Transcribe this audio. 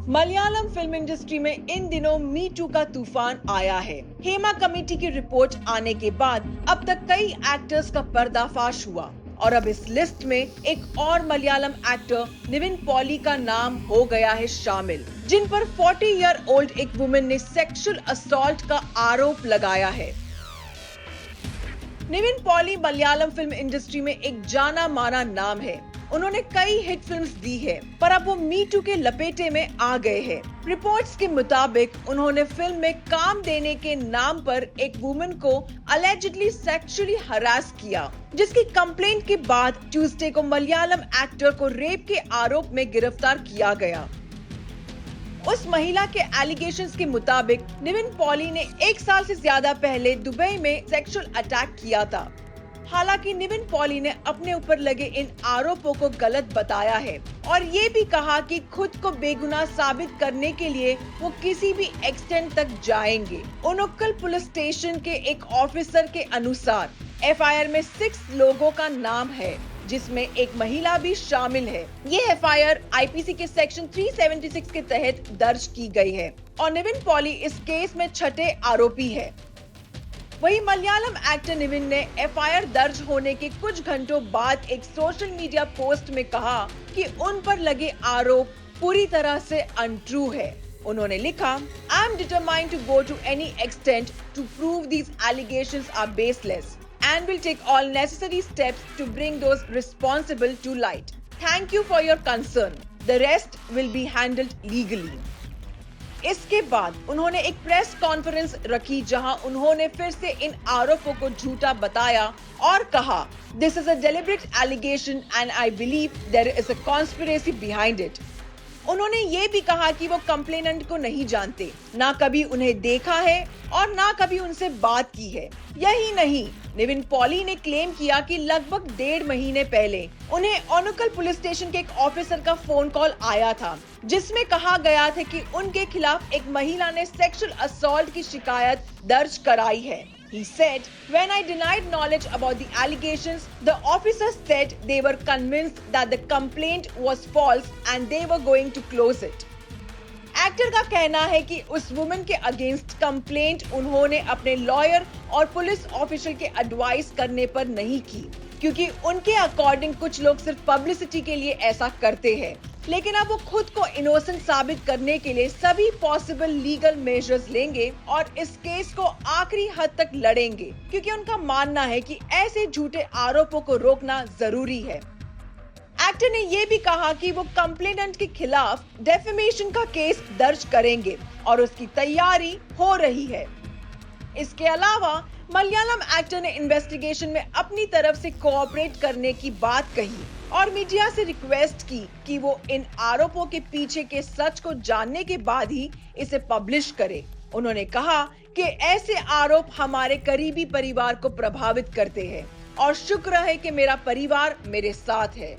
Malayalam film industry में इन दिनों मी to का तूफान आया है। हेमा कमेटी की रिपोर्ट आने के बाद अब तक कई एक्टर्स का पर्दाफाश हुआ और अब इस लिस्ट में एक और मलयालम एक्टर निविन पॉली का नाम हो गया है शामिल, जिन पर 40 ईयर ओल्ड एक वुमेन ने सेक्सुअल असॉल्ट का आरोप लगाया है। Nivin poly Malayalam film industry में एक जाना माना नाम है। उन्होंने कई हिट फिल्म्स दी है, पर अब वो मी टू के लपेटे में आ गए हैं। रिपोर्ट्स के मुताबिक उन्होंने फिल्म में काम देने के नाम पर एक वुमन को अलेजिडली सेक्सुअली हरास किया, जिसकी कंप्लेंट के बाद ट्यूसडे को मलयालम एक्टर को रेप के आरोप में गिरफ्तार किया गया। उस महिला के एलिगेशंस के मुताबिक निविन पॉली ने 1 साल से ज्यादा पहले दुबई में सेक्सुअल अटैक किया था। हालांकि निविन पॉली ने अपने ऊपर लगे इन आरोपों को गलत बताया है और ये भी कहा कि खुद को बेगुनाह साबित करने के लिए वो किसी भी एक्सटेंट तक जाएंगे। उनक्कल पुलिस स्टेशन के एक ऑफिसर के अनुसार एफआईआर में 6 लोगों का नाम है, जिसमें एक महिला भी शामिल है। ये एफआईआर आईपीसी के सेक्शन 376 के तहत दर्ज की गई है और निविन पॉली इस केस में छठे आरोपी है। वहीं मलयालम एक्टर निविन ने एफआईआर दर्ज होने के कुछ घंटों बाद एक सोशल मीडिया पोस्ट में कहा कि उन पर लगे आरोप पूरी तरह से अनट्रू है। उन्होंने लिखा, I am determined to go to any extent to prove these allegations are baseless and will take all necessary steps to bring those responsible to light. Thank you for your concern. The rest will be handled legally. इसके बाद उन्होंने एक press conference रखी जहां उन्होंने फिर से इन आरोपों को झूठा बताया और कहा, This is a deliberate allegation and I believe there is a conspiracy behind it. उन्होंने ये भी कहा कि वो कंप्लेनेंट को नहीं जानते, ना कभी उन्हें देखा है और ना कभी उनसे बात की है। यही नहीं, निविन पॉली ने क्लेम किया कि लगभग 1.5 महीने पहले उन्हें ओनुकल पुलिस स्टेशन के एक ऑफिसर का फोन कॉल आया था, जिसमें कहा गया था कि उनके खिलाफ एक महिला ने सेक्सुअल असॉल्ट की शिकायत दर्ज कराई है। He said, when I denied knowledge about the allegations, the officers said they were convinced that the complaint was false and they were going to close it. Actor का कहना है कि उस वुमन के अगेंस्ट कंप्लेंट उन्होंने अपने lawyer और police officer के एडवाइस करने पर नहीं की, क्योंकि उनके अकॉर्डिंग कुछ लोग सिर्फ पब्लिसिटी के लिए ऐसा करते हैं, लेकिन अब वो खुद को इनोसेंट साबित करने के लिए सभी पॉसिबल लीगल मेजर्स लेंगे और इस केस को आखिरी हद तक लड़ेंगे, क्योंकि उनका मानना है कि ऐसे झूठे आरोपों को रोकना जरूरी है। एक्टर ने ये भी कहा कि वो कंप्लेनेंट के खिलाफ डेफेमेशन का केस दर्ज करेंगे और उसकी तैयारी हो रही है। इसके अलावा मलयालम एक्टर ने इन्वेस्टिगेशन में अपनी तरफ से कोऑपरेट करने की बात कही और मीडिया से रिक्वेस्ट की कि वो इन आरोपों के पीछे के सच को जानने के बाद ही इसे पब्लिश करे। उन्होंने कहा कि ऐसे आरोप हमारे करीबी परिवार को प्रभावित करते हैं और शुक्र है कि मेरा परिवार मेरे साथ है।